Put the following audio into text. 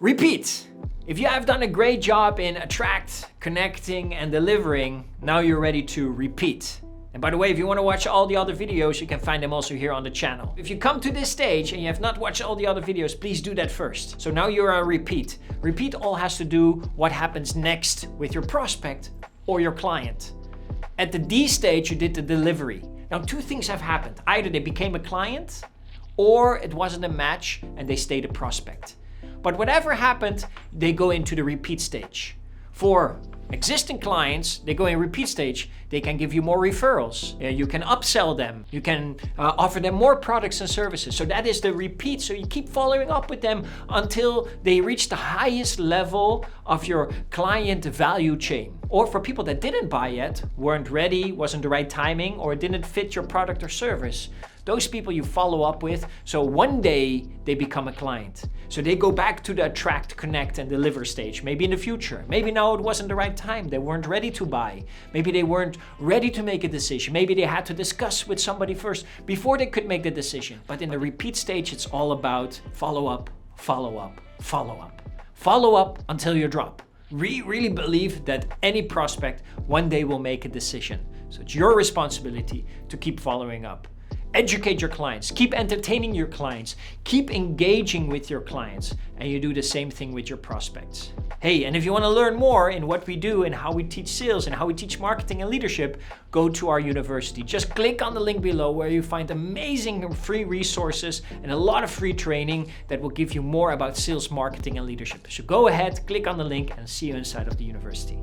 Repeat. If you have done a great job in attract, connecting, and delivering, now you're ready to repeat. And by the way, if you want to watch all the other videos, you can find them also here on the channel. If you come to this stage and you have not watched all the other videos, please do that first. So now you're on repeat. Repeat all has to do what happens next with your prospect or your client. At the D stage, you did the delivery. Now, two things have happened. Either they became a client or it wasn't a match and they stayed a prospect. But whatever happened, they go into the repeat stage. For existing clients, they go in repeat stage. They can give you more referrals. You can upsell them. You can offer them more products and services. So that is the repeat. So you keep following up with them until they reach the highest level of your client value chain. Or for people that didn't buy yet, weren't ready, wasn't the right timing, or didn't fit your product or service. Those people you follow up with, so one day they become a client. So they go back to the attract, connect, and deliver stage. Maybe in the future. Maybe now it wasn't the right time. They weren't ready to buy. Maybe they weren't ready to make a decision. Maybe they had to discuss with somebody first before they could make the decision. But in the repeat stage, it's all about follow up, follow up, follow up. Follow up until you drop. Really believe that any prospect one day will make a decision. So it's your responsibility to keep following up. Educate your clients, keep entertaining your clients, keep engaging with your clients, and you do the same thing with your prospects. Hey, and if you want to learn more in what we do and how we teach sales and how we teach marketing and leadership, go to our university. Just click on the link below where you find amazing free resources and a lot of free training that will give you more about sales, marketing, and leadership. So go ahead, click on the link, and see you inside of the university.